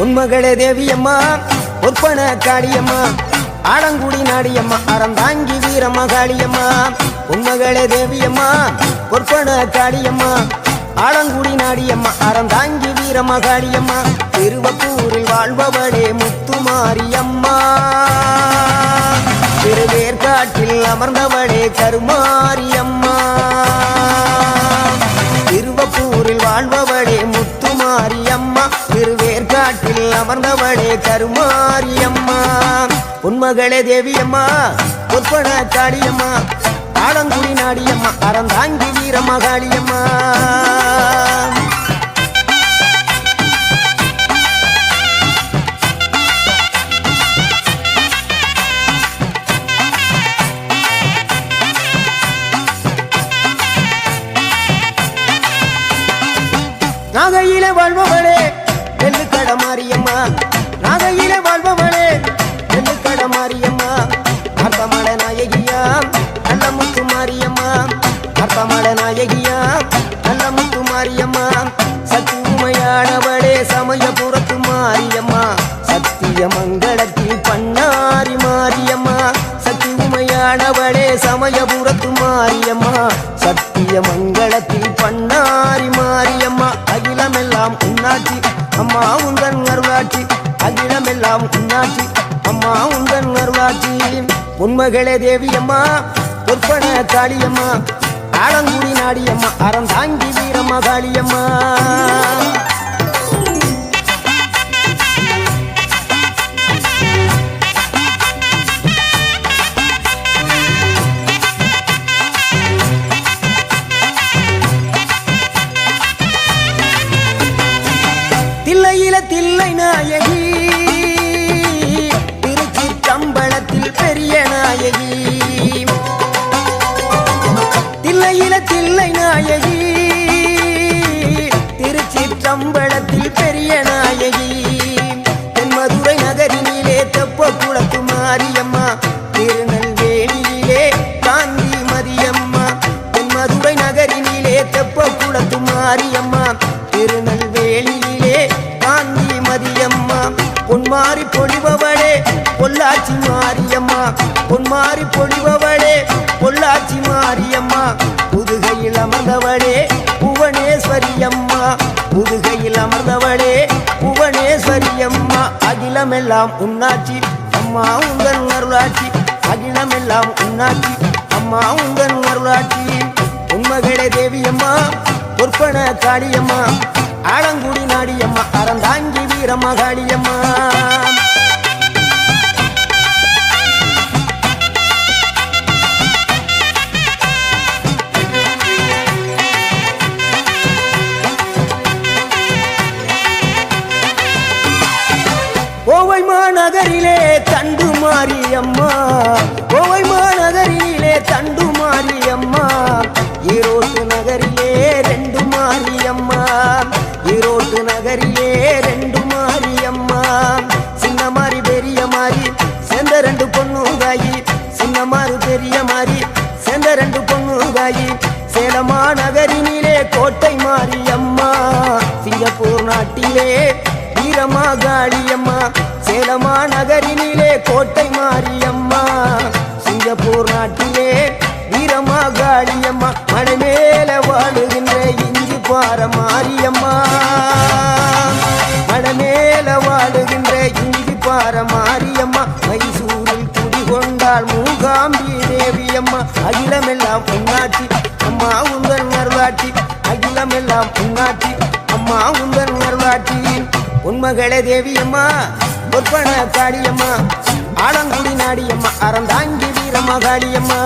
உன்மகளே தேவியம்மா ஒற்பன காளியம்மா ஆலங்குடி நாடியம்மா அறந்தாங்கி வீரம்மா காளியம்மா உன்மகளே தேவியம்மா ஒற்பன காளியம்மா ஆலங்குடி நாடியம்மா அறந்தாங்கி வீரம்மா காளியம்மா திருவப்பூரில் வாழ்பவளே முத்துமாரியம்மா திருவேற்காட்டில் அமர்ந்தவளே கருமாரியம்மா திருவப்பூரில் வாழ்பவளே முத்துமாரியம்மா திருவேற்காட்டில் அமர்ந்தவளே கருமாரியம்மா உன்மகளே தேவியம்மா ஒற்பன காளியம்மா ஆலங்குடி நாடியம்மா அறந்தாங்கி வீரம்மா காளியம்மா நாகையிலே வாழ்பவளே நெல்லுக்கட மாரியம்மா நாகையிலே வாழ்பவளே நெல்லுக்கட மாரியம்மா அர்த்தமட நாயகியா நல்ல முத்து மாரியம்மா அர்த்தமட நாயகியா நல்ல முத்து மாரியம்மா சக்தி உமையானவளே சமயபுரத்து மாரியம்மா சத்திய மங்களத்தில் பண்ணாரி மாரியம்மா சக்தி உமையானவளே சமயபுரத்து மாரியம்மா சத்திய மங்களத்தில் பண்ணாரி மாரியம்மா அகிலமெல்லாம் உன்னாட்சி அம்மா உந்தன் அருளாட்சி அகிலமெல்லாம் உன்னாட்சி அம்மா உந்தன் அருளாட்சி உன்மகளே தேவியம்மா ஒற்பன காளியம்மா ஆலங்குடி நாடியம்மா அறந்தாங்கி வீரம்மா காளியம்மா தில்லையில தில்லை நாயகி திருச்சிற்றம்பலத்தில் பெரிய நாயகி தில்லையில தில்லை நாயகி திருச்சிற்றம்பலத்தில் பெரிய நாயகி தென்மதுரை நகரினிலே தெப்ப குளத்து மாரியம்மா திருநெல்வேலியிலே காந்தி மதியம்மா தென்மதுரை நகரினிலே தெப்ப குளத்து மாரியம்மா திருநெல்வேலியிலே காந்தி மதியம்மா பொன்மாரி பொழிபவளே பொள்ளாச்சி மாரியம்மா பொன்மாரி பொழிபவளே பொள்ளாச்சி மாரியம்மா புதுகையில் அமர்ந்தவளே புவனேஸ்வரியம்மா புதுகையில் அமர்ந்தவளே புவனேஸ்வரியம்மா அகிலமெல்லாம் உன்னாட்சி அம்மா உந்தன் அருளாட்சி அகிலமெல்லாம் உன்னாட்சி அம்மா உந்தன் அருளாட்சி உன்மகளே தேவியம்மா ஒற்பன காளியம்மா ஆலங்குடி நாடியம்மா அறந்தாங்கி வீரம்மா காளியம்மா கோவை மாநகரிலே தண்டு மாரியம்மா கோவை மாநகரிலே தண்டு மாரியம்மா ஈரோட்டு நகரிலே ரெண்டு மாரியம்மா ஈரோட்டு நகரிலே ரெண்டு மாரியம்மா சின்ன மாறி பெரிய மாறி சேர்ந்த ரெண்டு பொண்ணுகாயி சின்ன மாறு பெரிய மாறி சேர்ந்த ரெண்டு பொண்ணுகாயி சேலமா நகரினிலே கோட்டை மாரியம்மா சிங்கப்பூர் நாட்டிலே வீரம்மா காளியம்மா சேலமா நகரினிலே கோட்டை மாரியம்மா சிங்கப்பூர் நாட்டிலே வீரம்மா காளியம்மா மலை மேல வாழுகின்ற இஞ்சி பார மாரியம்மா மலை மேல வாழுகின்ற இஞ்சி பார மாரியம்மா மைசூரில் குடிகொண்டாள் மூகாம்பி தேவியம்மா அகிலமெல்லாம் உன்னாட்சி அம்மா உந்தன் அருளாட்சி அகிலமெல்லாம் உன்னாட்சி அம்மா உந்தன் அருளாட்சி உன்மகளே தேவியம்மா ஒற்பன காளியம்மா ஆலங்குடி நாடியம்மா அறந்தாங்கி வீரம்மா காளியம்மா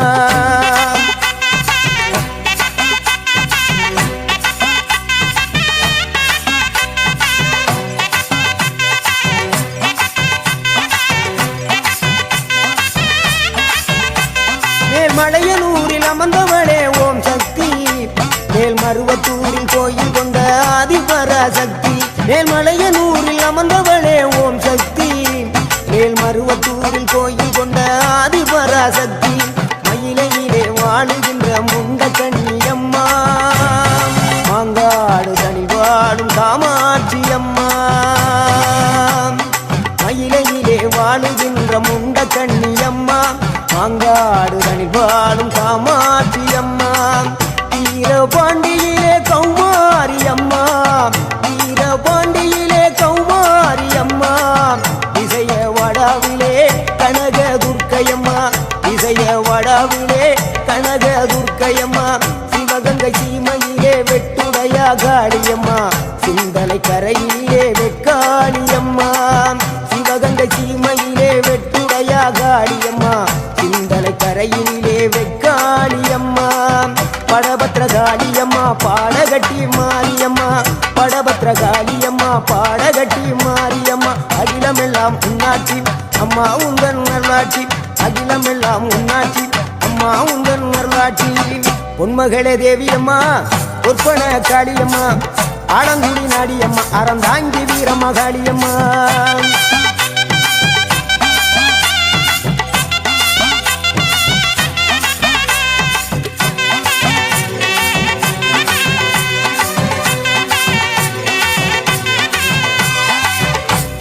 மேல்மலையனூரில் அமர்ந்தவளே ஓம் சக்தி மேல்மருவத்தூரில் கோயில் கொண்ட ஆதிபராசக்தி மேல்மலையனூரில் அமர்ந்தவளே ஓம் சக்தி மேல்மருவத்தூரில் கோயில் கொண்ட ஆதிபராசக்தி மயிலையிலே வாழுகின்ற முண்ட கண்ணியம்மா மாங்காடு தனி வாழும் காமாட்சி அம்மா காளியம்மா பாடகட்டி மாரியம்மா படபத்ர காளியம்மா பாடகட்டி மாரியம்மா அகிலமெல்லாம் உன்னாட்சி அம்மா உந்தன் நல்லாட்சி அகிலமெல்லாம் உன்னாட்சி அம்மா உந்தன் நல்லாட்சி பொன்மகளே தேவியம்மா பொற்பன காளியம்மா ஆலங்குடி நாடியம்மா அறந்தாங்கி வீரம்மா காளியம்மா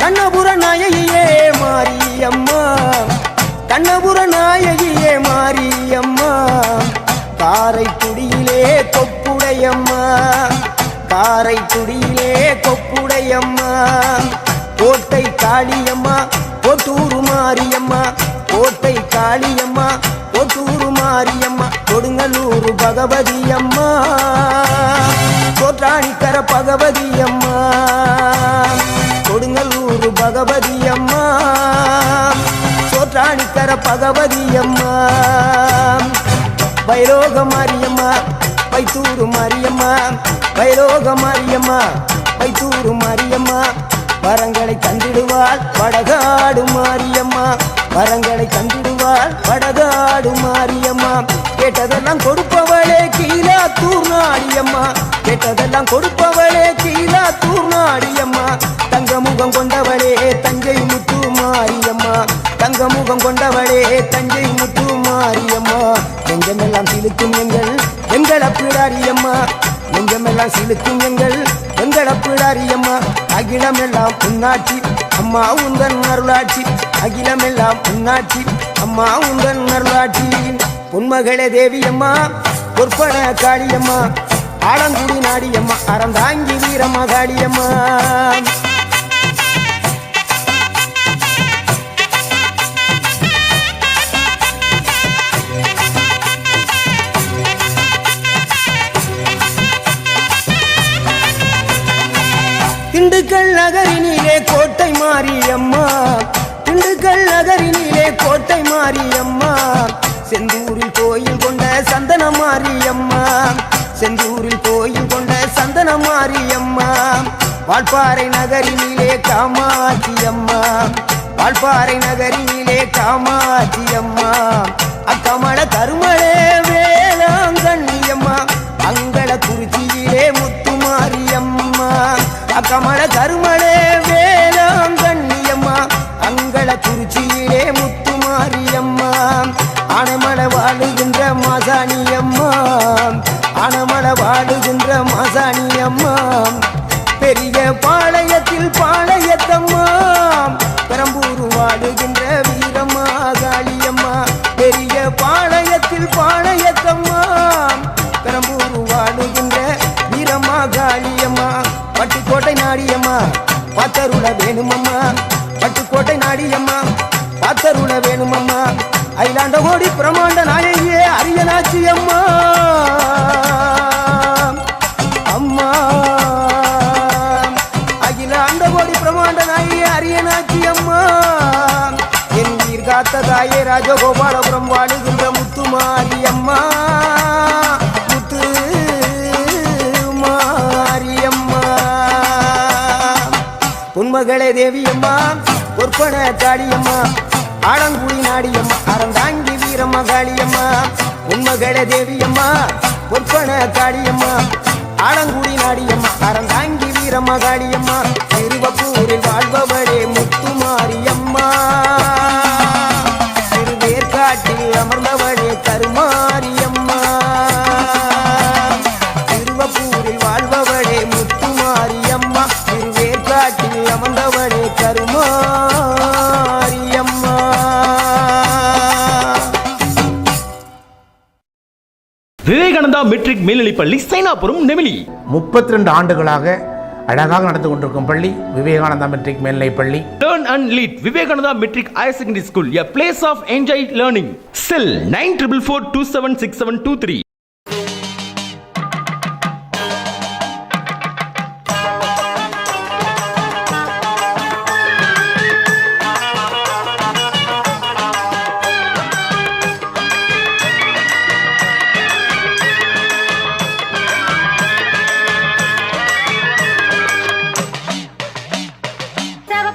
கண்ணபுர நாயகியே மாரியம்மா கண்ணபுர நாயகியே மாரியம்மா காரைக்குடியிலே கொப்புடையம்மா காரைக்குடியிலே கொப்புடையம்மா கோட்டை காளியம்மா கொட்டூரு மாரியம்மா கோட்டை காளியம்மா கொட்டூரு மாரியம்மா கொடுங்கல்லூர் பகவதி அம்மா கோட்டாணிக்கர பகவதி அம்மா கொடுங்கல்லூர் பகவதி அம்மா சோற்றாணிக்கர பகவதி அம்மா வைரோக மாரியம்மா பைத்தூரு மாரியம்மா வைரோக மாரியம்மா பைத்தூரு மாரியம்மா வரங்களை தந்திடுவாள் வடகாடு மாரியம்மா வரங்களை தந்திடுவாள் வடகாடு மாரியம்மா கேட்டதெல்லாம் கொடுப்பவளே கீழாத்தூர் நாடியம்மா கேட்டதெல்லாம் கொடுப்பவளே கீழாத்தூர் நாடியம்மா தங்கமுகம் கொண்டவளே தஞ்சை முத்து மாரியம்மா தங்கமுகம் கொண்டவளே தஞ்சை முத்து மாரியம்மா நெஞ்சமெல்லாம் சிலுக்கும் எங்கள் அப்பிடாரியம்மா நெஞ்சமெல்லாம் சிலுக்கும் எங்கள் அப்பிடாரியம்மா அகிலமெல்லாம் உன்னாட்சி அம்மா உந்தன் அருளாட்சி அகிலமெல்லாம் உன்னாட்சி அம்மா உந்தன் அருளாட்சி பொன்மகளே தேவியம்மா பொற்பன காளியம்மா ஆலங்குடி நாடியம்மா அறந்தாங்கி வீரம்மா காளியம்மா திண்டுக்கல் நகரினிலே கோட்டை மாரியம்மா திண்டுக்கல் நகரினிலே கோட்டை மாரியம்மா செந்தூரில் கோயில் கொண்ட சந்தன மாரியம்மா செந்தூரில் கோயில் கொண்ட சந்தன மாரியம்மா வால்பாறை நகரினிலே காமாட்சி அம்மா வால்பாறை நகரினிலே காமாட்சி அம்மா அக்கமல கருமளே வேளாங்கண்ணியம்மா அங்கள குறிச்சியிலே முத்து மாரியம்மா அக்கமல கருமளே வேளாங்கண்ணியம்மா அங்கள குறிச்சியிலே முத்து மாரியம்மா ஆனமல வாழுகின்ற மாசாணியம்மா ஆனமல வாழுகின்ற மாசாணியம்மா பெரிய பாளையத்தில் பாளையத்தம்மா பெரம்பூர் வாழுகின்ற வீரம்மா காளியம்மா பெரிய பாளையத்தில் பாளையத்தம்மா பெரம்பூர் வாழுகின்ற வீரம்மா காளியம்மா பட்டுக்கோட்டை நாடியம்மா பாத்தருள வேணுமம்மா பட்டுக்கோட்டை நாடியம்மா பாத்தருள வேணுமம்மா அயிலாண்ட கோடி பிரமாண்ட நாயகியே அரியனாச்சி அம்மா அம்மா அகிலாண்ட கோடி பிரமாண்ட நாயகியே அரியனாச்சி அம்மா என் உயிர் காத்த தாயே ராஜகோபாலபுரம் வாழுகின்ற முத்து மாரியம்மா முத்து மாரியம்மா பொன்மகளே தேவியம்மா பொற்பன காளியம்மா ஆலங்குடி நாடியம்மா அறந்தாங்கி வீரம்மா காளியம்மா பொன்மகளே தேவியம்மா பொற்பன காளியம்மா ஆலங்குடி நாடியம்மா அறந்தாங்கி வீரம்மா காளியம்மா திருவப்பூரில் வாழ்பவளே முத்து மாரியம்மா திருவேற்காட்டில் அமர்ந்தவளே கருமாரியம்மா திருவப்பூரில் வாழ்பவளே முத்து மாரியம்மா திருவேற்காட்டில் அமர்ந்தவளே கருமாரியம்மா விவேகானந்தா மெட்ரிக் மேல்நிலைப்பள்ளி சைனாபுரம் நெமிலி 32 ஆண்டுகளாக அழகாக நடந்து கொண்டிருக்கும் பள்ளி விவேகானந்தா மெட்ரிக் மேல்நிலைப்பள்ளி. Learn and lead Vivekananda Metric Higher Secondary School, a place of enjoy learning. Cell 9444276723.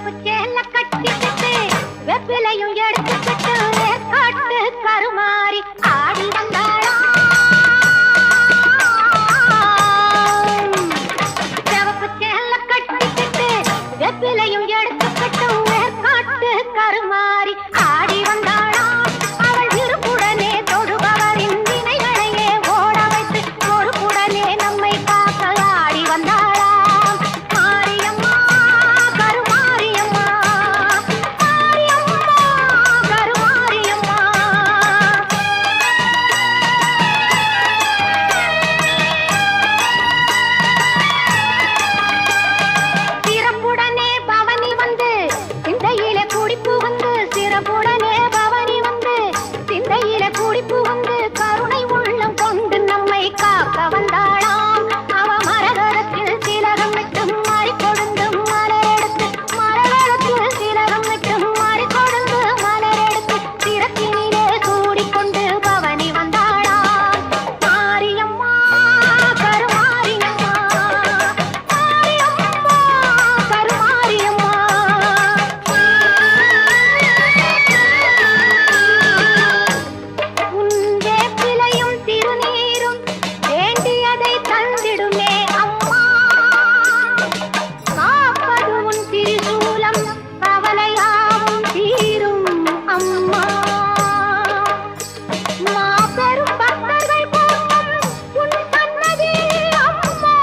சிவப்பு சேல கட்டிக்கிட்டு வெப்பிலையும் எடுத்துக்கிட்டு காட்டு கருமாறி ஆடி வந்தாளா. சிவப்பு சேல கட்டிக்கிட்டு வெப்பிலையும் எடுத்துக்கிட்டு காட்டு கருமாறி ஆடி வந்தாளா. அவள் விருப்புடனே தொடுபவரின் வினைகளையே ஓட வைத்து பொறுப்புடனே நம்மை காக்க ஆடி வந்தாளா. மாரியம்மா கருமாரியம்மா, மாரியம்மா கருமாரியம்மா. சிறப்புடனே பவனி வந்து சிந்தையில குடிப்பு வந்து, சிறப்புடனே பவனி வந்து சிந்தையில குடிப்பு வந்து கருணை உள்ளம் கொண்டு நம்மை காக்க வந்தாளாம். அவ மரகரத்தில் திலகம் விட்டு மாறி கொடுந்து மலரெடுத்து, மரகரத்தில் திலகம் விட்டு மாறி கொடுந்து மலரெடுத்து சிறப்பினிலே சூடிக்கொண்டு பவனி வந்தாளாம். மாரியம்மா கருமாரியம்மா, மாரியம்மா கருமாரியம்மா. உன் வேப்பிலையும் திருநீரும் வேண்டியதை தந்திடுமே அம்மா. காப்பது உன் திரிசூலம் கவலையாவும் தீரும் அம்மா. மாபெரும் பக்தர்கள் கூட்டம் உன் சன்னதி அம்மா.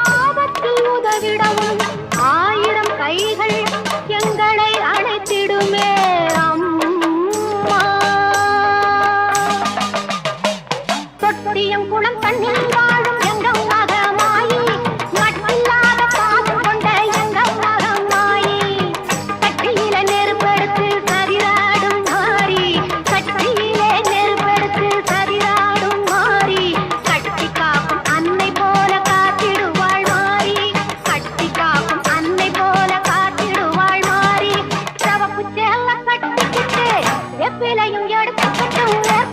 ஆபத்தில் உதவிடவும் ஆயிரம் கைகள் எங்களை அழைத்திடுமே அம்மா. தொட்டியம் குளம் தண்ணில் வாழும் எங்கள் மகமாயி, மட்டில்லாத பாசம் கொண்ட எங்கள் மகமாயி. கட்டியில நெருப்பெடுத்து சரிராடும் மாறி, கட்டியிலே நெருப்பெடுத்து சரிராடும் மாறி. கட்டி காக்கும் அன்னை போல காத்திடுவாள் மாறி, கட்டி காக்கும் அன்னை போல காத்திடுவாள் மாறி. சிவப்பு சேல கட்டிக்கிட்டு வெப்பிலையும் எடுத்துக்கிட்டு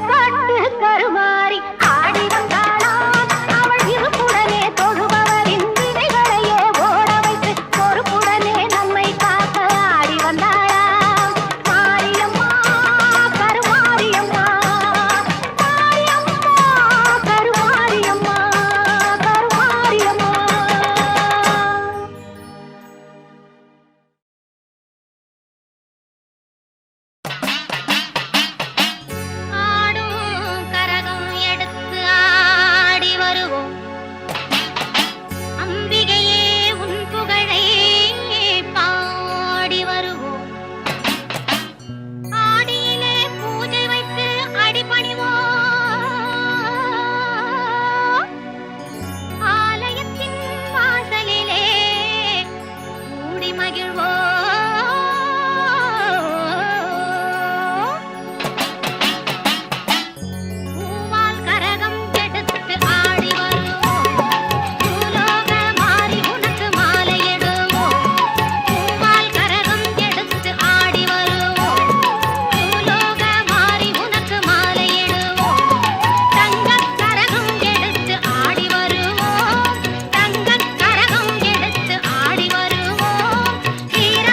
காட்டு கருமாறி ஆடி வந்தாளாம். அவள் இருப்புடனே தொழுபவரின் வினைகளையே ஓட வைத்து பொறுப்புடனே நம்மை காக்க ஆடி வந்தாளாம். மாரியம்மா கருமாரியம்மா, மாரியம்மா கருமாரியம்மா, கருமாரியம்மா. ஆடும் கரகம் எடுத்து ஆடி வருவோம். அம்பிகையே உன் புகழை பாடி வருவோம். ஆடியிலே பூஜை வைத்து அடிபணிவோம். ஆலயத்தின் வாசலிலே கூடி மகிழ்வோம். பூவால் கரகம் எடுத்து ஆடி வருவோம். பூலோக மாறி உனக்கு மாலையிடுவோம். பூவால் கரகம் எடுத்து ஆடி வருவோம். பூலோக மாறி உனக்கு மாலையிடுவோம். தங்கக் கரகம் எடுத்து ஆடி வருவோம். தங்கக் கரகம் எடுத்து ஆடி வருவோம். வீர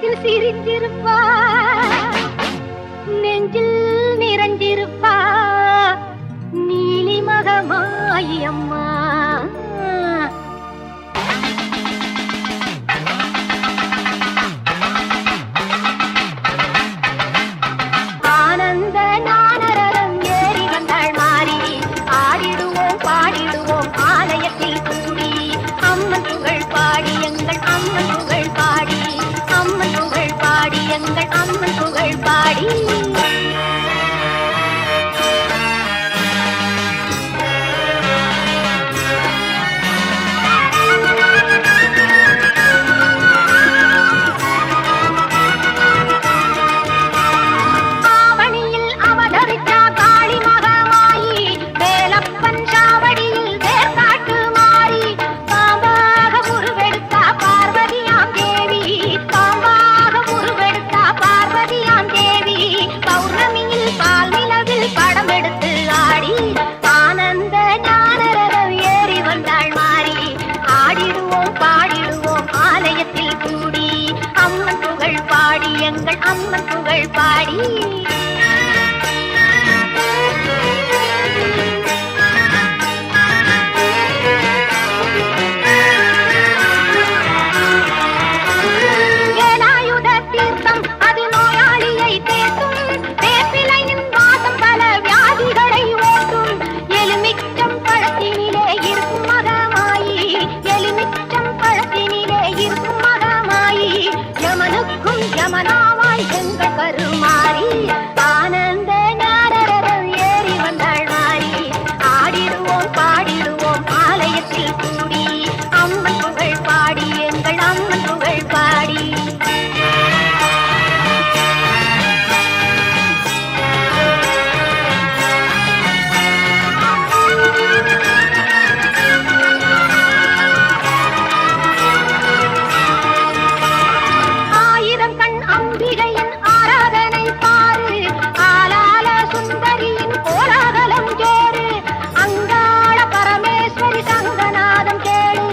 முகத்தில் சிரித்திருப்பா, நெஞ்சில் நிறைஞ்சிருப்பா நீலி மகமாயி அம்மா. ஆனந்த நானரரம் ஏறி வந்தாள் மாறி, ஆடிடுவோம் பாடிடுவோம் ஆலயத்தில் கூடி, அம்மன் புகழ் பாடி எங்கள் அம்மன் புகழ் பாடி, அம்மன் புகழ் பாடி எங்கள் அம்மன் புகழ் பாடி. அம்மன் புகழ் பாடி. வேலாயுத தீர்த்தம் அது நோயாளியை தேற்றும், வேப்பிலையின் வாசம் பல வியாதிகளை ஓட்டும், எலுமிச்சம் பழத்தினிலே இருக்கும் மகமாயி, எலுமிச்சம் பழத்தினிலே இருக்கும் மகமாயி, யமனுக்கும் யமனாவாய் எங்கள் கருமாறி. ஆனந்த நாரரம் ஏறி வந்தாள் மாறி, ஆடிடுவோம் பாடிடுவோம் ஆலயத்தில் கூடி, அம்மன் புகழ் பாடி எங்கள் அம்மன் புகழ் பாடி. ஆயிரம் கண் அம்பிகையின் ஆராதனை பாரு, ஆலால சுந்தரியின் கோலாகலம் கேரு, அங்காள பரமேஸ்வரி சங்கநாதம் கேளு,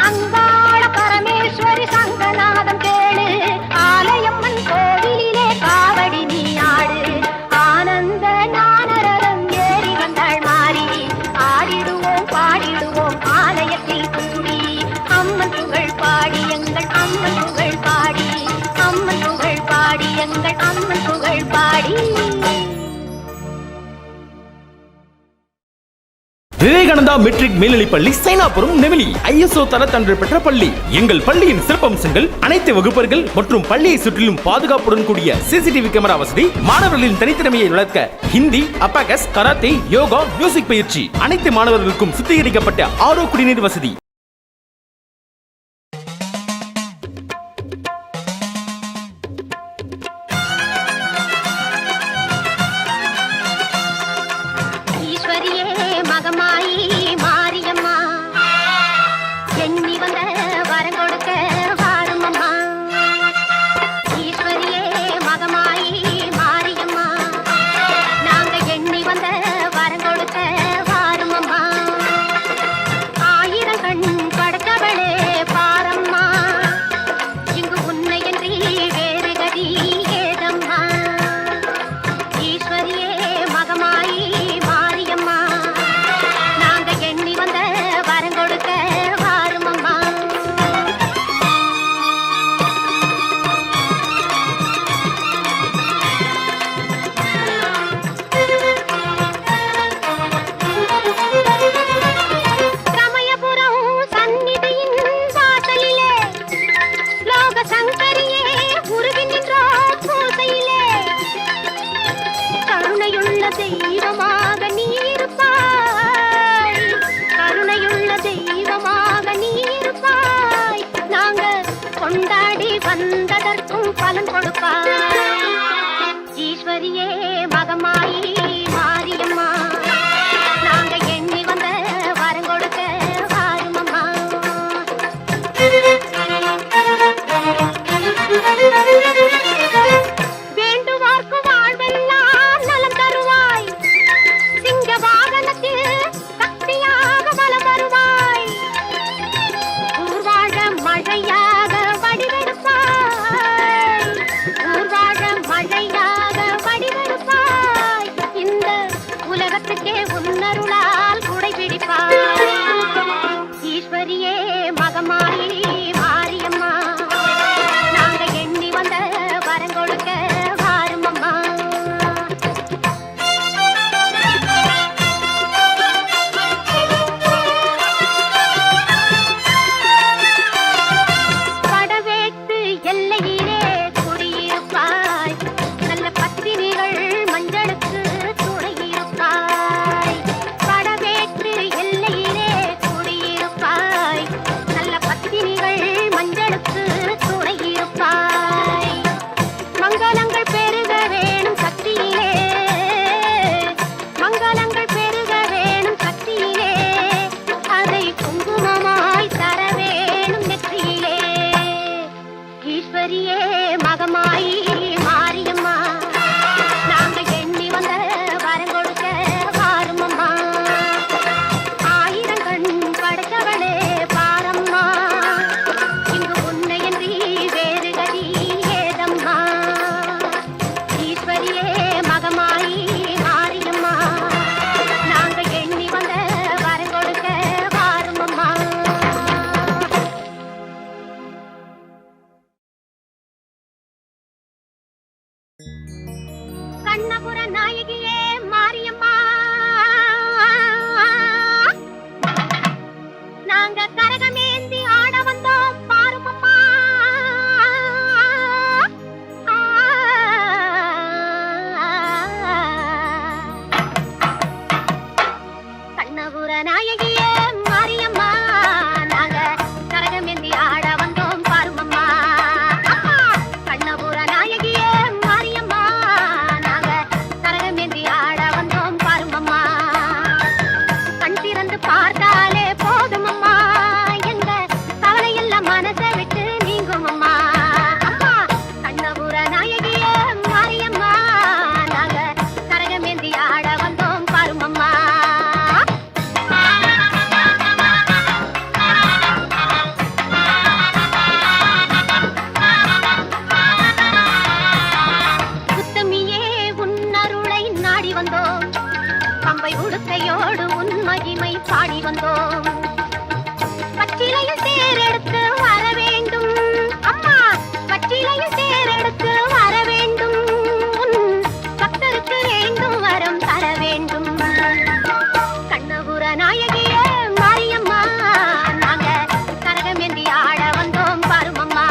அங்காள பரமேஸ்வரி சங்கநாதம் கேளு, ஆலயம்மன் கோவிலிலே காவடி நீ ஆடு. ஆனந்த நானரரம் ஏறி வந்தாள் மாறி, ஆடிடுவோம் பாடிடுவோம் ஆலயத்தில் கூடி, அம்மன் புகழ் பாடி எங்கள் அம்மன் புகழ் பாடி, அம்மன் புகழ் பாடி எங்கள் அம்மன் புகழ் பாடி. விவேகானந்தா மெட்ரிக் மேல்நிலைப்பள்ளி சைனாபுரம் நெமிலி ISO தரச்சான்று பெற்ற பள்ளி. எங்கள் பள்ளியின் சிறப்பம்சங்கள் அனைத்து வகுப்பர்கள் மற்றும் பள்ளியை சுற்றிலும் பாதுகாப்புடன் கூடிய CCTV கேமரா வசதி, மாணவர்களின் தனித்திறமையை வளர்க்க Hindi, abacus, karate, yoga, music பயிற்சி, அனைத்து மாணவர்களுக்கும் சுத்திகரிக்கப்பட்ட RO குடிநீர் வசதி. ஈஸ்வரியே மகமாயி மாரியம்மா, எண்ணி வந்த வரம் கொடுக்க வாரும் அம்மா. ஈஸ்வரியே மகமாயி மாரியம்மா, நாங்க எண்ணி வந்த வரம் கொடுக்க வாரும் அம்மா. ஆயிரம் கண் படைத்தவளே பாரம்மா, இங்கு உன்னையன்றி வேறு கதி ஏதம்மா. ஈஸ்வரியே மகமாயி மாரியம்மா, நாங்க எண்ணி வந்த வரம் கொடுக்க வாரும் அம்மா. சமயபுரம் சந்நிதியின் வாசலிலே லோக சங்கரியே உருகி நின்றோம் பூசையிலே, கருணையுள்ள தெய்வமாக நீ இருப்பாய், கருணையுள்ள தெய்வமாக நீ இருப்பாய், நாங்க கொண்டாடி வந்ததற்கும் பலன் கொடுப்பாய். ஈஸ்வரியே மகமாயி மாரியம்மா, நாங்க எண்ணி வந்த வரம் கொடுக்க வாரும் அம்மா. வேண்டுவார்க்கு வாழ்வெல்லாம் நலம் தருவாய், சிங்க வாகனத்தில் சக்தியாக பலம் வருவாய், ஊர்வா ஈஸ்வரியே மகமாயி மாரியம்மா நாங்க எண்ணி வந்த வரம் கொடுக்க வாருமம்மா ஆயிரம் கண் படைத்தவளே பாரம்மா இங்கு உன்னையன்றி வேறு கதி ஏதம்மா ஈஸ்வரியே மகமாயி மாரியம்மா நாங்க எண்ணி வந்த வரம் கொடுக்க வாருமம்மா கண்ணபுர நாயகியே மாரியம்மா நாங்க கரகமேந்தி ஆட வந்தோம் பாருமம்மா கண்ணபுர நாயகியே மாரியம்மா நாங்க கரகமேந்தி ஆட வந்தோம் பாருமம்மா கண்ணபுர நாயகியே மாரியம்மா நாங்க கரகமேந்தி ஆட வந்தோம் பாருமம்மா கண் திறந்து பார்த்தாலே போதுமம்மா எங்க கவலையெல்லாம் மனசை விட்டு நீங்குமம்மா அம்மா கண்ணபுர நாயகியே மாரியம்மா நாங்க கரகமேந்தி ஆட வந்தோம் பாருமம்மா உத்தமியே உன்னருளை நாடி வந்தோம் பம்பை உடுக்கையோடு உன் மகிமை பாடி வந்தோம் பச்சிலையில் தேரெடுத்து வர வேண்டும் அம்மா பச்சிலையில் தேரெடுத்து வர வேண்டும் உன் பக்தருக்கு வேண்டும் வரம் தர வேண்டும் கண்ணபுர நாயகியே மாரியம்மா நாங்க கரகமேந்தி ஆட வந்தோம் பாருமம்மா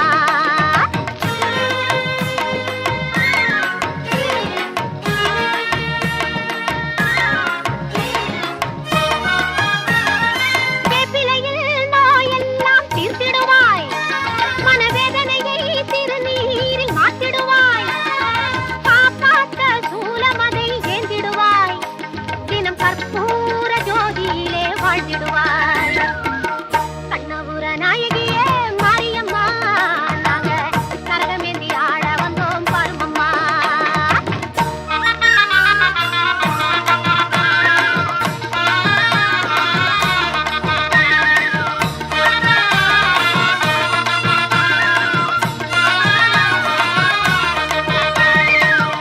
வேப்பிலையில் நோயெல்லாம் தீர்த்திடுவாய் மனவேதனையை திருநீரில் மாற்றிடுவாய் காப்பாற்ற சூலமதை ஏந்திடுவாய் தினம் கற்பூர ஜோதியிலே வாழ்ந்திடுவாய் கண்ணபுர நாயகியே மாரியம்மா நாங்க கரகமேந்தி ஆட வந்தோம் பாருமம்மா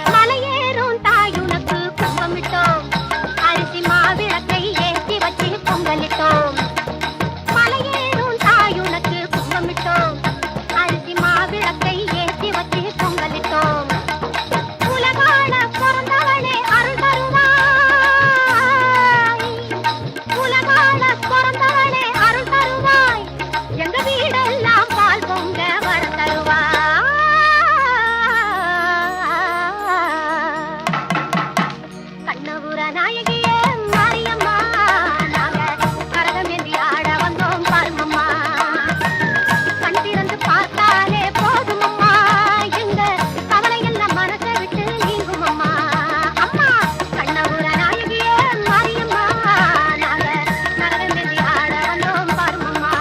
மலையேறும் தாயுனக்கு கும்பமிட்டோம் அரிசி மாவிளக்கை ஏற்றி வச்சு பொங்கலிட்டோம் மலையேறும் தாயுனக்கு கும்பமிட்டோம் அரிசி மாவிளக்கை ஏற்றி வச்சு பொங்கலிட்டோம் உலகாள பிறந்தவளே அருள் தருவாய் உலகாள பிறந்தவளே அருள் தருவாய் எங்க வீடெல்லாம் பால் பொங்க வர தருவாய் கண்ணபுர நாயகியே மாரியம்மா நாங்க கரகமேந்தி ஆட வந்தோம் பாருமம்மா கண் திறந்து பார்த்தாலே போதுமம்மா எங்க கவலையெல்லாம் மனசை விட்டு நீங்குமம்மா அம்மா கண்ணபுர நாயகியே மாரியம்மா நாங்க கரகமேந்தி ஆட வந்தோம் பாருமம்மா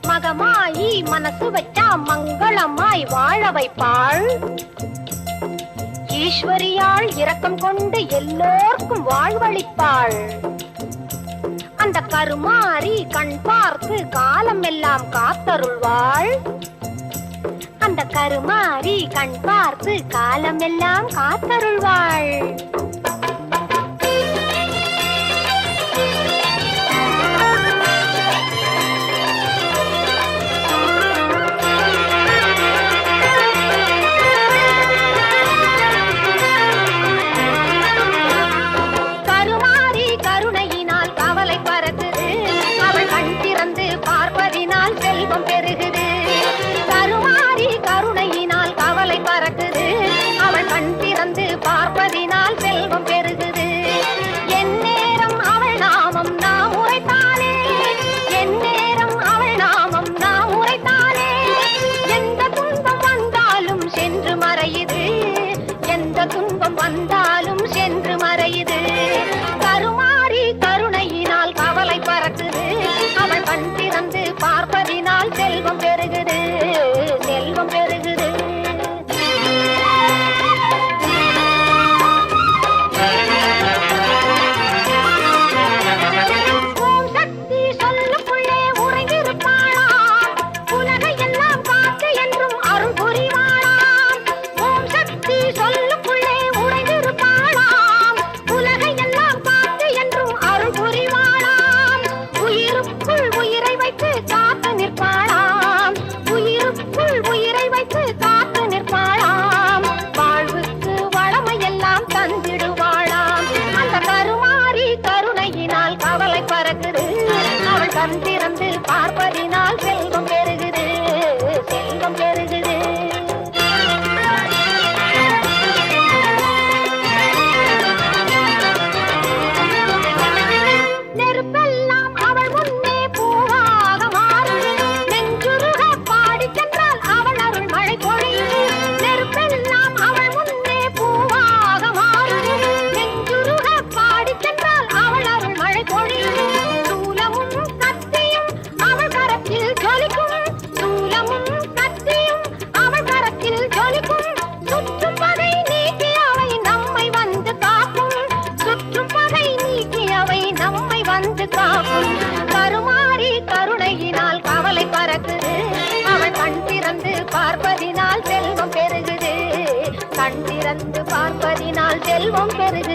மகமாயி மனசு வச்சா மங்களமாய் வாழ வைப்பாள் ஈஸ்வரியாள் இரக்கம் கொண்டு எல்லோர்க்கும் வாழ்வளிப்பாள் அந்த கருமாரி கண் பார்த்து காலம் எல்லாம் காத்தருள்வாள் அந்த கருமாரி கண் பார்த்து காலம் எல்லாம் காத்தருள்வாள் கருமாரி கருணையினால் கவலை பறக்குது அவள் கண் திறந்து பார்ப்பதினால் செல்வம் பெருகுது கருமாரி கருணையினால் கவலை பறக்குது அவள் கண் திறந்து பார்ப்பதினால் செல்வம்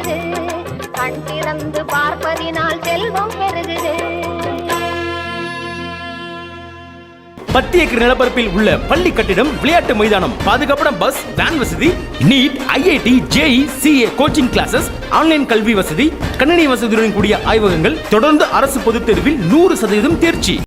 பெருகுது, கண் திறந்து பார்ப்பதினால் செல்வம் பெருகுது. 10 ஏக்கர் நிலப்பரப்பில் உள்ள பள்ளி கட்டிடம், விளையாட்டு மைதானம், பாதுகாப்பான பஸ், வேன் வசதி, NEET, IIT, JEE, CA coaching classes, online கல்வி வசதி, கணினி வசதியுடன் கூடிய ஆய்வகங்கள், தொடர்ந்து அரசு பொதுத் தேர்வில் 100% தேர்ச்சி.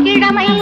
கிழமை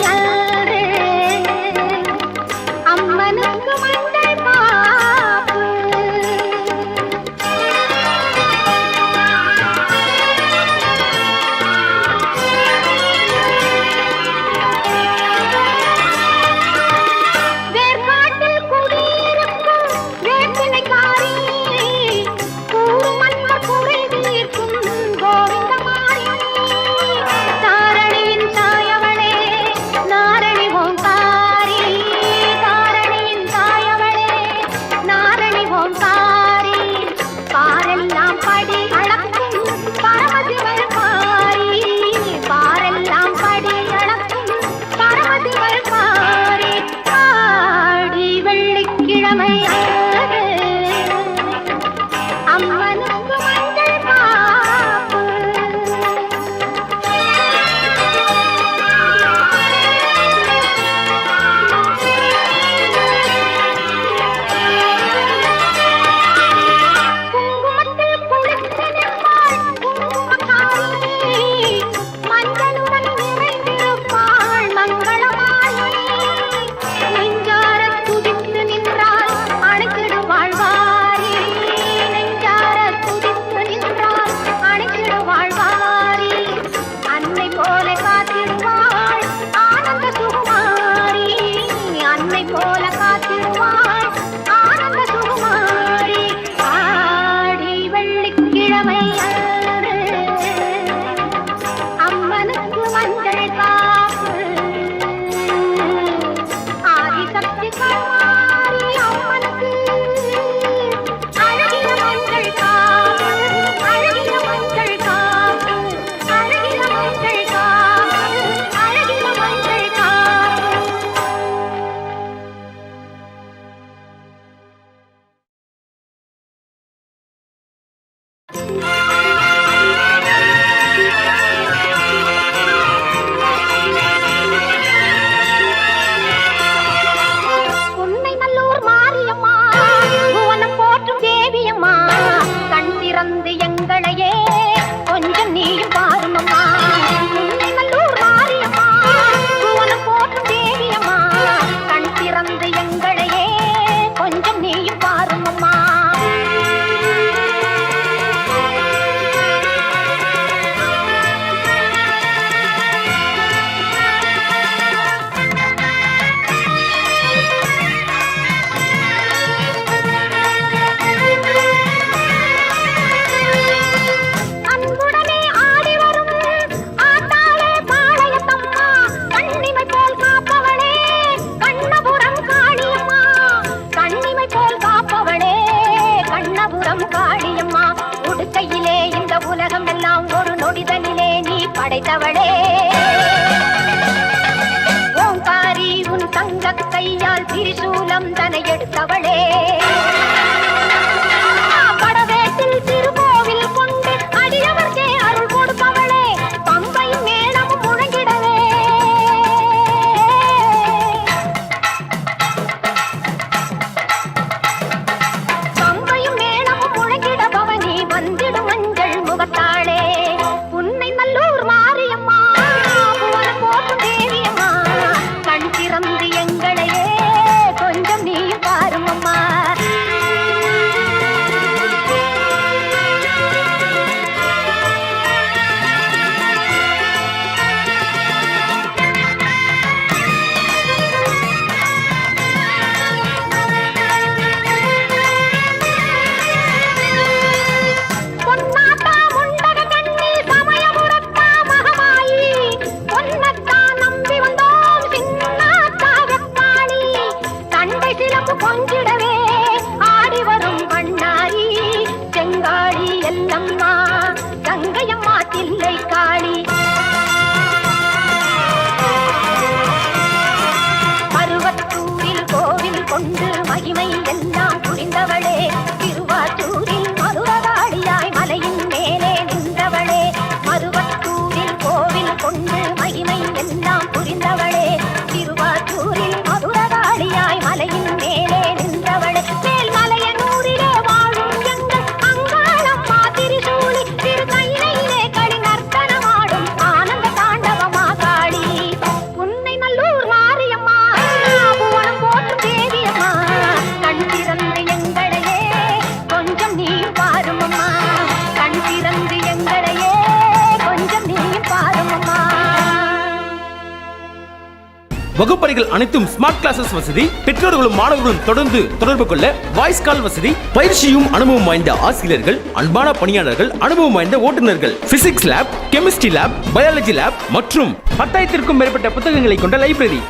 வகுப்பறைகள் அனைத்தும் ஸ்மார்ட் கிளாஸஸ் வசதி, பெற்றோர்களும் மாணவர்களும் தொடர்ந்து தொடர்பு கொள்ள வாய்ஸ் கால் வசதி, பயிற்சியும் அனுபவம் வாய்ந்த ஆசிரியர்கள், அன்பான பணியாளர்கள், அனுபவம் வாய்ந்த ஓட்டுநர்கள், physics lab, chemistry lab, biology lab மற்றும் 10,000க்கும் மேற்பட்ட புத்தகங்களை கொண்ட லைப்ரரி.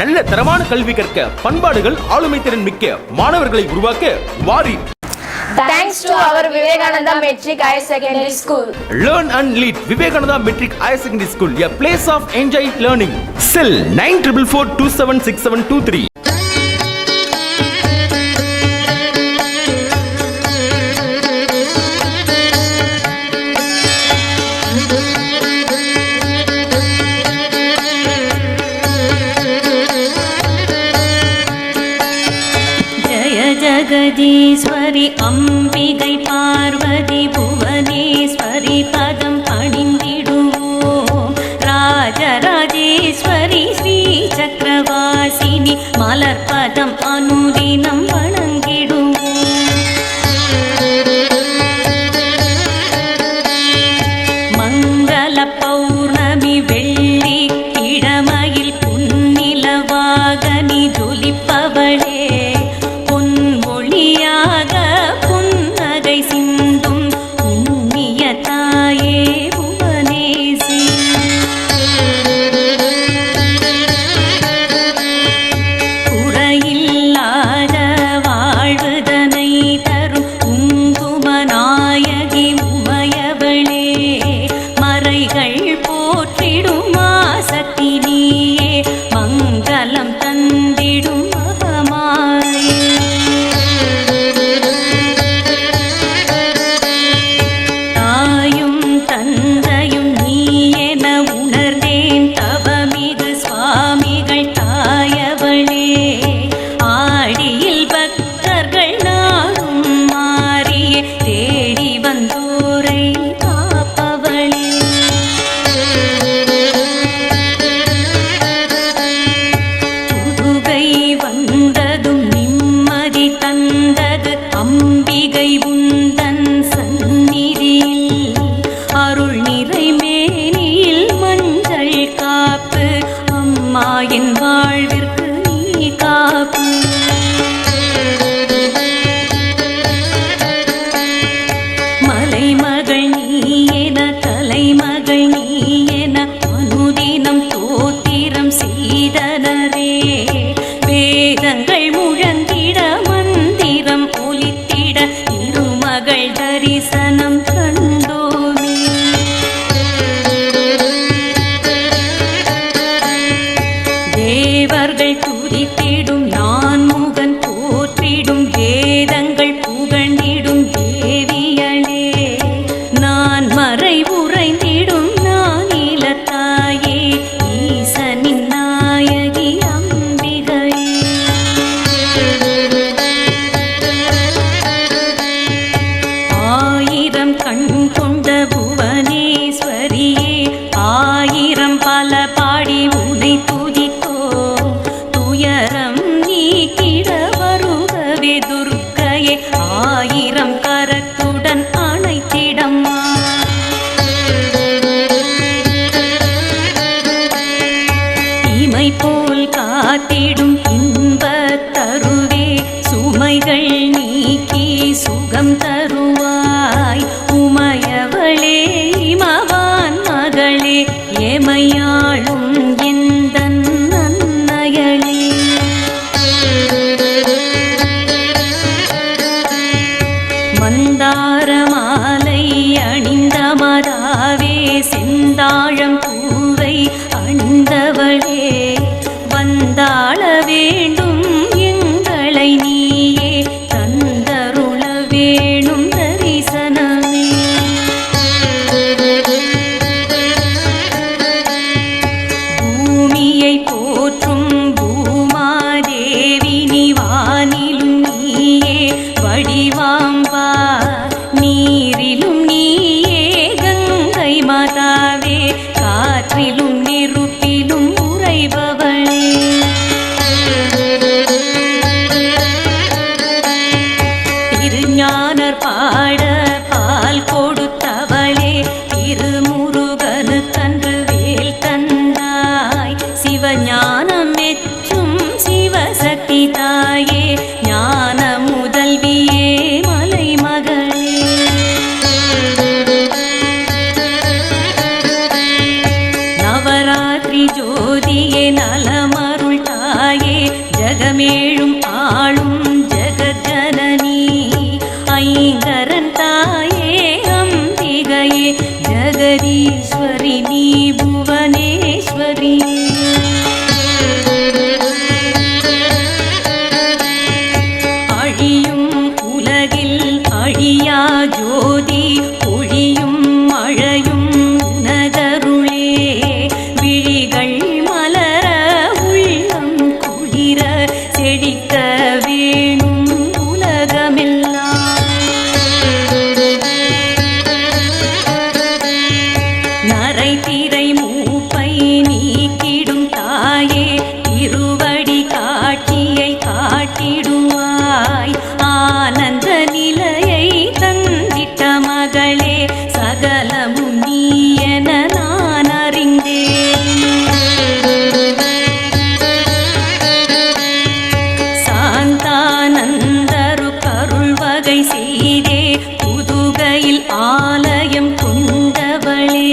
நல்ல தரமான கல்வி கற்க, பண்பாடுகள் ஆளுமை திறன் மிக்க மாணவர்களை உருவாக்க வாரி. Thanks to our Vivekananda Metric Higher Secondary School. Learn and lead Vivekananda Metric Higher Secondary School, a place of enjoyed learning. Cell 9444276723. Jagadeeswari Ambigai Parvati Bhuvaneswari பதம் பணிந்திடுவோம். ராஜராஜேஸ்வரி ஸ்ரீ சக்கரவாசினி மலர்பதம் அனுதினம் வணங்கிடுவோம். மங்கள பௌர்ணமி வெள்ளி கிழமையில் புன்னிலவாகனி ஜொலிப்பவளே, சிந்தும் புண்ணிய தாயே புவனேசி. குறையில்லாத வாழ்வுதனை தரும் குங்குமநாயகி உமையவளே, மறைகள் போற்றிடும் ஆசக்தி நீயே, மங்களம் தந்திடும் மகமாயே. வந்தது அம்பிகை உந்தன் சந்நிதியில் அருள் நிறை மேனியில் மஞ்சள் காப்பு அம்மா என் வாழ்விற்கு நீ காப்பு மலைமகள் நீ என கலைமகள் நீ என அனுதினம் தோத்திரம் செய்தனரே வேதங்கள் முழங்கிட மந்திரம் ஒலித்திட திருமகள் தரிசனம் கண்டோமே தேவர்கள் துதித்திடும் நான் முகன் போற்றிடும் வேதங்கள் புகழ்ந்திடும் தேவியளே நான் மறை உறைந்திடும் நானில தாயே ஈசனின் நாயகி அம்பிகையே ஆயிரம் கண் கொண்ட புவனேஸ்வரியே ஆயிரம் பல பாடி உனை துதித்தோ துயரம் நீக்கிட வருகவே துர்க்கையே ஆயிரம் கரத்துடன் அணைத்திடம்மா இமை போல் காத்திடும் இன்பத் தருவே சுமைகள் நீக்கி சுகம் தருவாய் உமையவளே இமவான் மகளே எமையாளும் எந்தன் அன்னையளே மந்தார மாலை அணிந்த மராவே செந்தாழம் பூவை அணிந்தவளே வந்தாள வேண்டும் எங்களை நீயே தந்தருள வேணும் தரிசனமே பூமியை போற்றும் பூமாதேவி நீ வானிலும் நீயே வடிவாம்பா நீரிலும் நீயே கங்கை மாதாவே காற்றிலும் நெருப்பிலும் உறைபவளே திருஞானர் பாட பால் கொடுத்தவளே திருமுருகனுக்கன்று வேல் தந்தாய் சிவஞானம் மெச்சும் சிவசக்தி தாயே ஞான முதல்வியே மலைமகளே நவராத்திரி ஜோதியே நலமருள் தாயே ஜகமேழும் ஆளும் ஜகஜனனி ஐங்கரன் தாயே அம்பிகையே ஜகதீஸ்வரி நீ புவனேஸ்வரி அழியும் உலகில் அழியா ஜோதி ஒழியும் மழையும் உனதருளே விழிகள் மலர உள்ளம் குளிர செழிக்க வேணும் உலகமெல்லாம் நரை திரை மூப்பை நீக்கிடும் தாயே திருவடி காட்சியை காட்டிடுவாய் ஆனந்த நிலையை தந்திட்ட மகளே சகலமும் நீ என நான் அறிந்தேன் சாந்தானந்தரு கருள் வகை செய்தே புதுகையில் ஆலயம் கொண்டவளே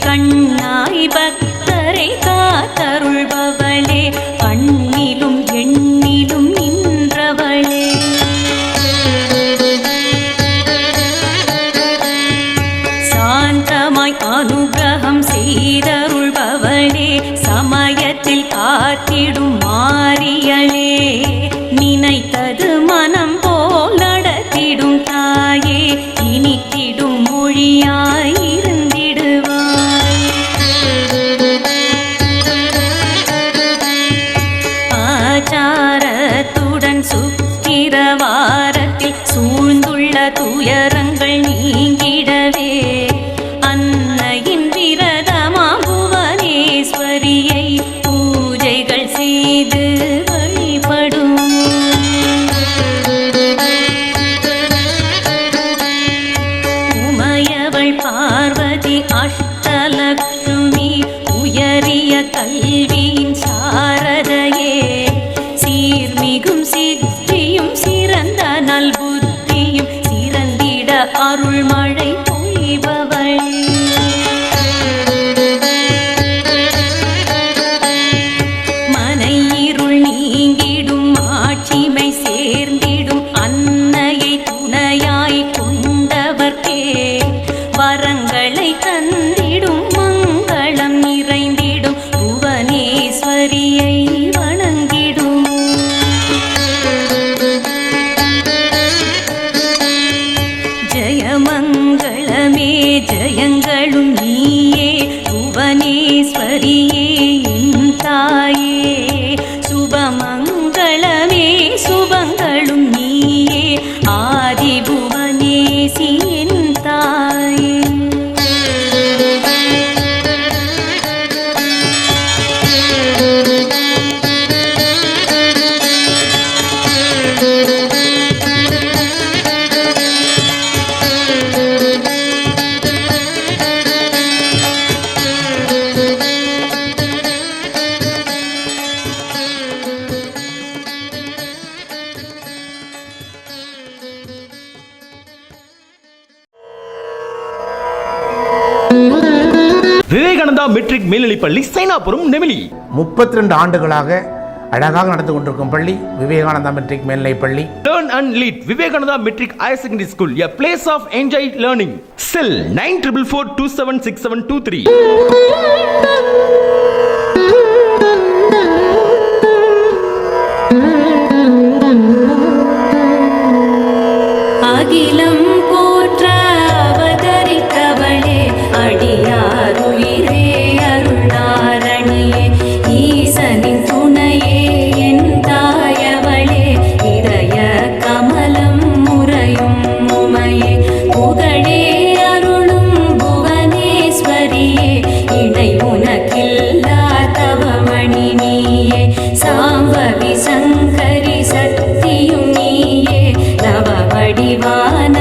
கண்ணாய் பக்தரை காத்தருள்பவளே கண்ணிலும் எண்ணிலும் நின்றவளே சாந்தமாய் அனுகிரகம் செய்தருள்பவளே சமயத்தில் காத்திடும் மாரியளே நினைத்தது மனம் போல் நடத்திடும் தாயே இனித்திடும் மொழியாய் இருந்திடுவாய் ஆச்சாரத்துடன் சுக்கிரவாரத்தில் சூழ்ந்துள்ள துயரங்கள் நீங்கிடவே அன்னையின் விரதமா புவனேஸ்வரியை பூஜைகள் செய்து வழிபடும் அருள் மழை பொய்பவளே மனை இருள் நீங்கிடும் ஆட்சிமை சேர்ந்திடும் அன்னையை துணையாய் கொண்டவர்க்கே வரங்களை தந்திடும் மங்களம் நிறைந்திடும் புவனேஸ்வரியை வணங்கிடும் ஜெயமங்களமே ஜெயங்களும் நீயே புவனேஸ்வரியே என் தாயே சுபமங்களமே சுபங்களும் நீயே ஆதி புவனேசி என் தாயே விவேகானந்தா மெட்ரிக் மேல்நிலைப்பள்ளி சைனாபுரம் நெமிலி 32 ஆண்டுகளாக அழகாக நடந்து கொண்டிருக்கும் பள்ளி விவேகானந்தா மெட்ரிக் மேல்நிலைப்பள்ளி. Learn and lead Vivekananda Metric Higher Secondary School, a place of enjoy learning. Cell 9444276723. அகிலம் போற்ற அவதரித்தவளே அடியாருயிரே அருளாரணியே ஈசனின் துணையே என் தாயவளே இதய கமலம் முறையும் உமையே புகழே அருளும் புவனேஸ்வரியே இணை உனக்கில்லா தவமணி நீயே சாம்பவி சங்கரி சக்தியும் நீயே நவ வடிவான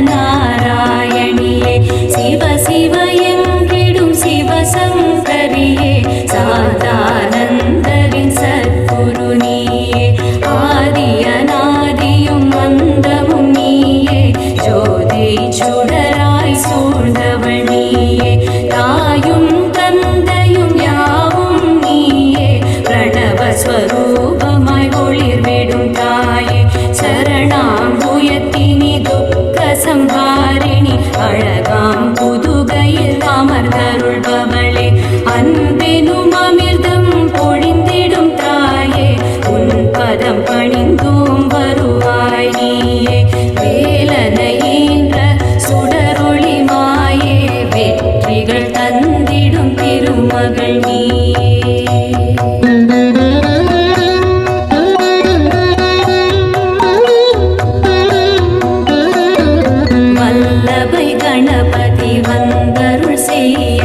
நாராயணியே சிவ சிவ எங்கிடும் சிவசங்கரியே சாதானந்தரின் சத்குரு நீயே ஆதி அநாதியும் அந்தமும் நீயே ஜோதி சுடராய் சூழ்ந்தவள் நீயே தாயும் தந்தையும் யாவும் நீயே பிரணவ ஸ்வரூபமாய் ஒளிர்விடும் தாயே சரணாம்புயத்தினி துக்க சம்ஹாரிணி அழகாம் புதுகையில் அமர்ந்தருள்பவளே அன்பெனும் அமிர்தம் பொழிந்திடும் தாயே உன் பதம் பணிந்தோம் வருவாய் நீயே வேலனையின்ற சுடரொளி மாயே வெற்றிகள் தந்திடும் திருமகள் நீயே வல்லபை கணபதி வந்தருள் செய்ய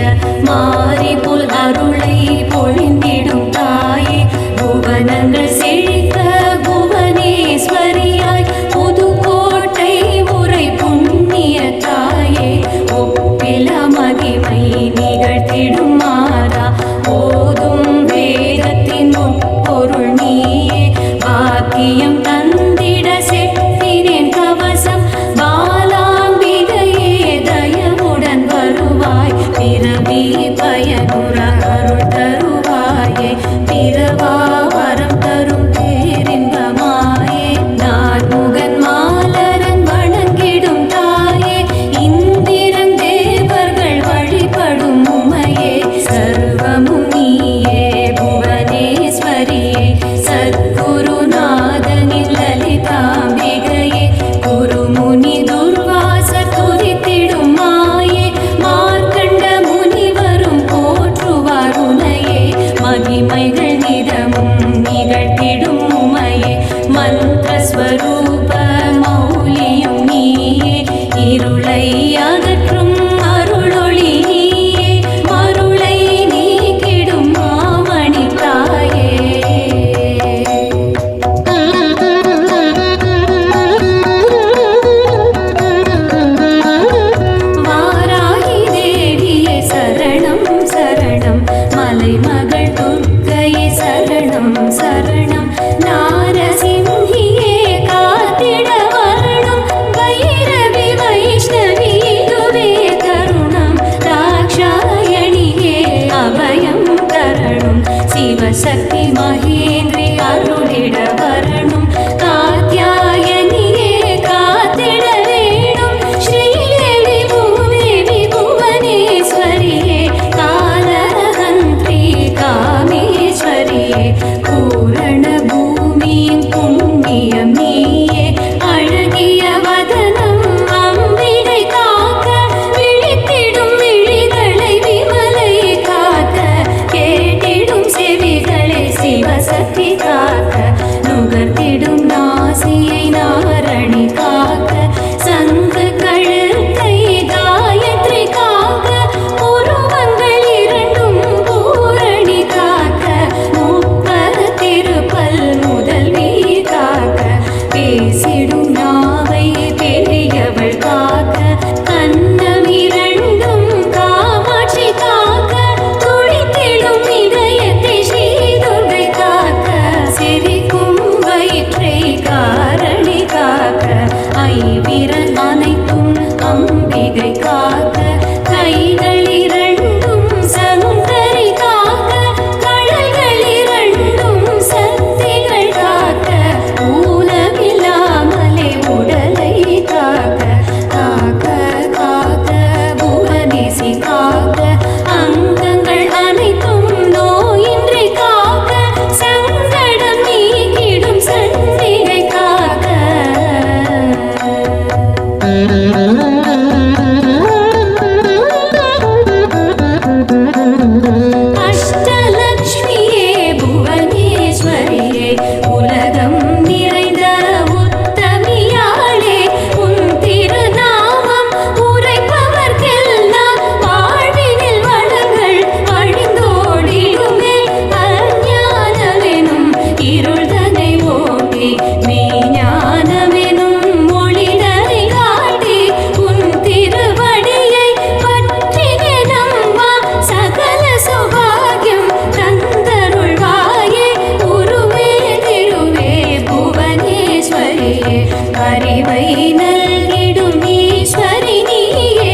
மாறி புல் அருளை பொழிந்திடும் தாயே புவனங்கள் செழிக்க புவனேஸ்வரியாய் புதுக்கோட்டை உரை புண்ணிய தாயே ஒப்பில மகிமை நிகழ்த்திடும் மாறா போதும் வேதத்தின் உட்பொருள் நீயே பாக்கியம் தந்திட செட்டினேன் கவசம் பாலாம்பிகையே தயவுடன் வருவாய் பிறவி பயனுற அருள் தருவாயே பிறவா வரம் தரும் பேரின்பமாயே நான் முகன் மாலரன் வணங்கிடும் தாயே இந்திரன் தேவர்கள் வழிபடும் உமையே சர்வமும் நீயே புவனேஸ்வரியே சத்குருநாதனின் லலிதாம்பிகையே குருமுனி துர்வாசர் துதித்திடும் மாயே மார்க்கண்ட முனிவரும் போற்றுவார் உனையே மகிமைகள் நிதமும் நிகழ்த்திடும் உமையே மந்திரஸ்வரூப மௌலியும் நீயே இருளை அகற்றும் அருளொளி நீயே மருளை நீக்கிடும் மாமணி தாயே வாராகி தேவியே சரணம் சரணம் மலைமகள் துர்க்கையே சரணம் சரணம் நாரசிம்ஹியே காத்திட வரணும் வைரவி வைஷ்ணவி அஷ்டலக்ஷ்மியே புவனேஸ்வரியே உலகம் நிறைந்த உத்தமியாளே உன் திருநாமம் உரைப்பவர்க்கெல்லாம் வாழ்வினில் வளங்கள் வழிந்தோடிடுமே அஞ்ஞானமெனும் இருள்தனை ஓட்டி மெய்ஞானமெனும் ஒளிதனை காட்டி உன் திருவடியை பற்றினே நம்மா சகல சௌபாகியம் தந்தருள்வாயே உருவே திருவே புவனேஸ்வரியே அறிவை நல்கிடும் ஈஸ்வரி நீயே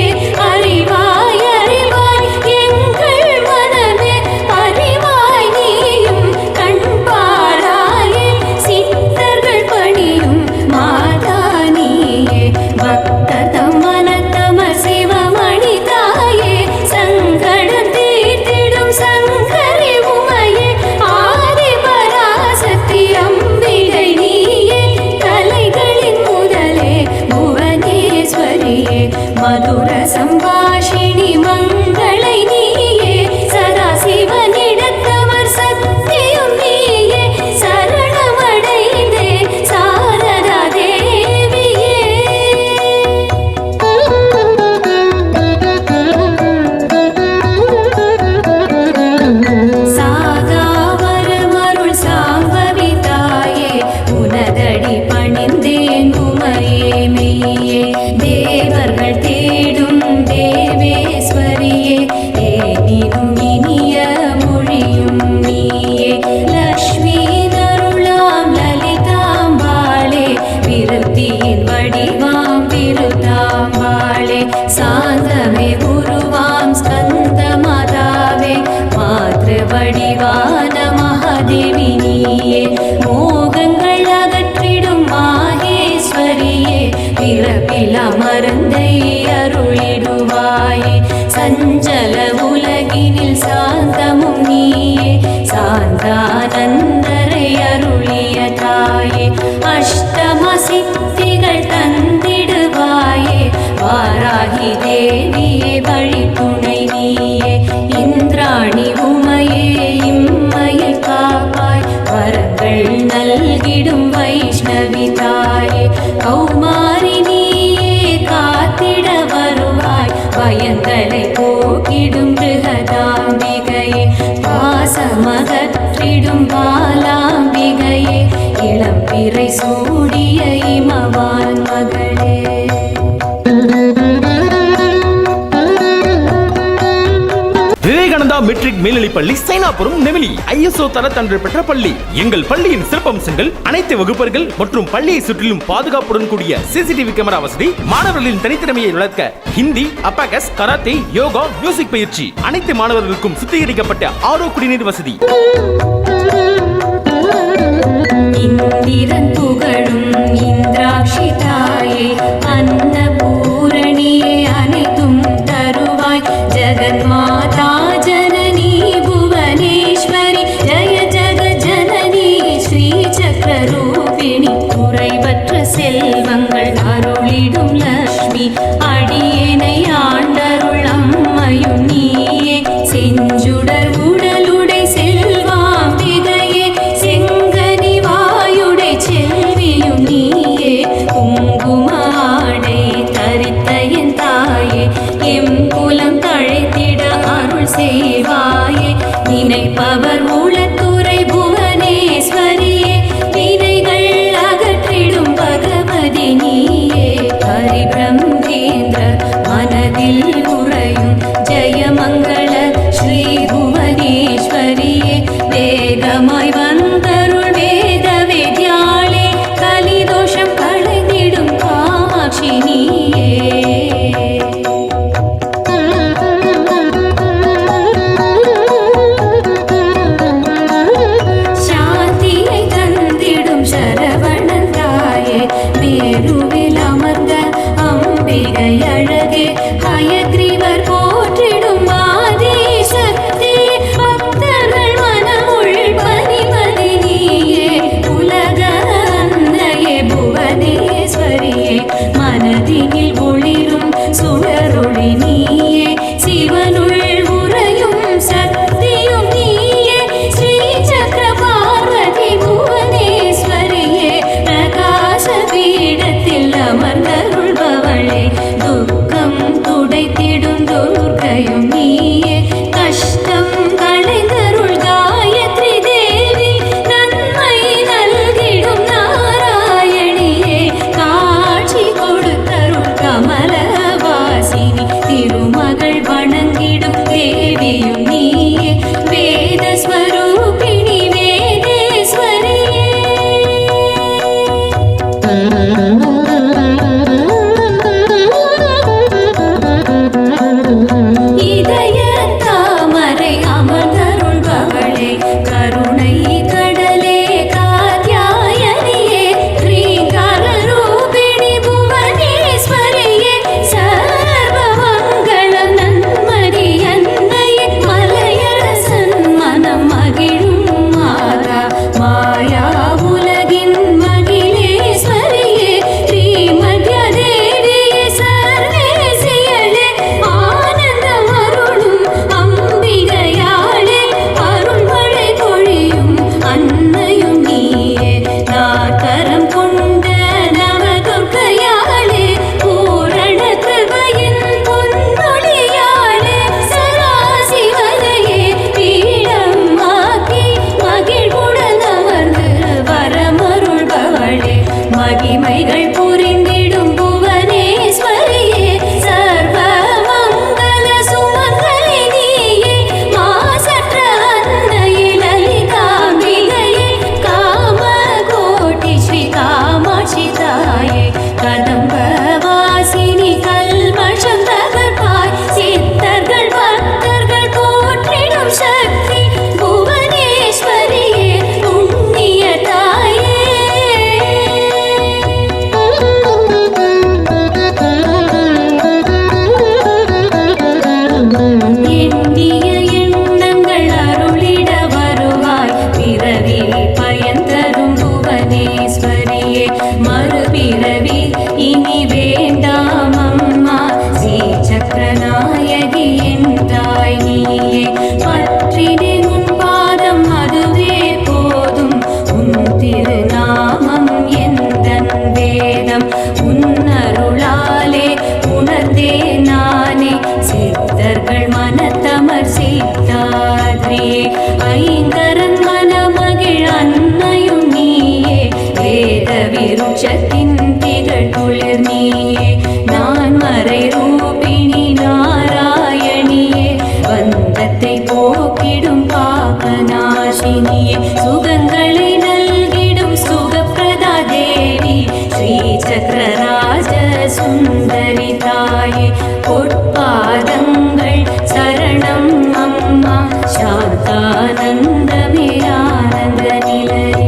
அறிவாய் அறிவாய் எங்கள் மனமே அறிவாய் நீயும் கண்பாராயே சித்தர்கள் பணியும் மாதா நீயே பக்ததம் மனத்தமர் சிவமணி தாயே சங்கடம் தீர்த்திடும் சங்கரி உமையே ஆதி பராசக்தி அம்பிகை நீயே கலைகளின் முதலே புவனேஸ்வரியே மதுர சம்பாஷினி மங்களை நீயே சதாசிவனிடத்தவர் சக்தியும் நீயே சரணமடைந்தே சாரதா தேவியே சாகாவரமருள் சாம்பவி தாயே உனதடி பணிந்தேன் உமையே மெய்யே தேவர்கள் தேடும் தேவேஸ்வரியே ஏனினும் இனிய மொழியும் நீயே லக்ஷ்மி நருளாம் லலிதாம்பாளே விருத்தியின் வடிவாம் விருத்தாம்பாளே சாந்தமே உருவாம் ஸ்கந்த மாதாவே மாத்ரு வடிவான மகாதேவி நீயே மோகங்கள் அகற்றிடும் மாகேஸ்வரியே பிறப்பில மருந்தை அருளிடுவாயே சஞ்சல உலகினில் சாந்தமும் நீயே சாந்தானந்தரை அருளிய தாயே அஷ்டம சித்திகள் தந்திடுவாயே வாராகி தேவியே வழித்துணை நீயே இந்திராணி உமையே இம்மையில் காப்பாய் வரங்கள் நல்கிடும் வைஷ்ணவி தாயே கௌமாரி நீயே காத்திட வருவாய் பயங்களை போக்கிடும் பிருகதாம்பிகையே பாசமகற்றிடும் பாலாம்பிகையே இளம்பிறை சூடிய இமவான் மகளே விவேகானந்தா மெட்ரிக் மேல்நிலைப்பள்ளி சைனாபுரம் நெமிலி ISO தரத்தன்று பெற்ற பள்ளி. எங்கள் பள்ளியின் சிறப்பம்சங்கள் அனைத்து வகுப்பர்கள் மற்றும் பள்ளியை சுற்றிலும் பாதுகாப்புடன் கூடிய CCTV கேமரா வசதி, மாணவர்களின் தனித்திறமையை வளர்க்க Hindi, abacus, karate, yoga, music பயிற்சி, அனைத்து மாணவர்களுக்கும் சுத்திகரிக்கப்பட்ட ஆரோ குடிநீர் வசதி. இந்திரன் புகழும் இந்திராட்சி தாயே அன்னபூரணியே அனைத்தும் தருவாய் ஜெகன்மாதா ஜனனி புவனேஸ்வரி ஜய ஜக ஜனனி ஸ்ரீ சக்கரரூபிணி குறைவற்ற செல்வங்கள் அருளிடும் லக்ஷ்மி அடியேனை ஆண்டருள் அம்மையும் நீயே செஞ்சுடர் உடலுடை செல்வாம்பிகையே செங்கனி வாயுடை செல்வியும் நீயே குங்குமாடை தரித்த என் தாயே எம்புலம் தழைத்திட அருள் செய்வாயே நினைப்பவர் மூலத்துறை புவனேஸ்வரியே வினைகள் அகற்றிடும் பகவதி நீயே ஹரிபிரம்மேந்திர மனதில் உறையும் ஜெயமங்கள ஸ்ரீ புவனேஸ்வரியே வேகமாய் வந்தருள் வேத வேத்யாளே கலிதோஷம் களைந்திடும் காமாட்சி நீயே சாந்தியை தந்திடும் சரவணன் தாயே மேருவில் அமர்ந்த அம்பிகை அழகே ஹயக்ரீவர் போற்றிடும் ஆதி சக்தி பக்தர்கள் மனமுள் பனிமதி நீயே உலக அன்னையே புவனேஸ்வரியே மனதினில் உன்னருளாலே உணர்ந்தே நானே சித்தர்கள் மனத்தமர் சீத்தாத்ரியே ஐங்கரன் மனமகிழ் அன்னையும் நீயே வேத விருட்சத்தின் திகழ் குளிர் நீயே நான் மறை ரூபிணி நாராயணியே வந்தத்தை போக்கிடும் பாபநாசினியே சுகங்களை நல்கிடும் சுகப்பிரதா தேவி ஸ்ரீ சக்கரராஜ சுந்தரி தாயே பொற்பாதங்கள் சரணம் அம்மா சாந்தானந்தமே ஆனந்த நிலையே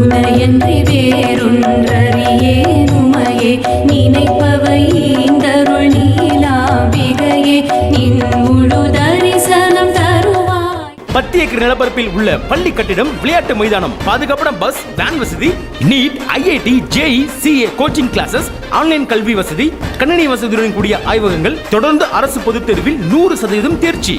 உனையன்றி வேறொன்றறியேன் உமையே நினைப்பவை ஈந்தருள் நீலாம்பிகையே நின் முழு தரிசனம் தருவாய். 10 ஏக்கர் நிலப்பரப்பில் உள்ள பள்ளி கட்டிடம், விளையாட்டு மைதானம், பாதுகாப்பான பஸ் வேன் வசதி, NEET, IIT, JEE, CA coaching classes, online கல்வி வசதி, கணினி வசதியுடன் கூடிய ஆய்வகங்கள், தொடர்ந்து அரசு பொதுத் தேர்வில் 100% தேர்ச்சி.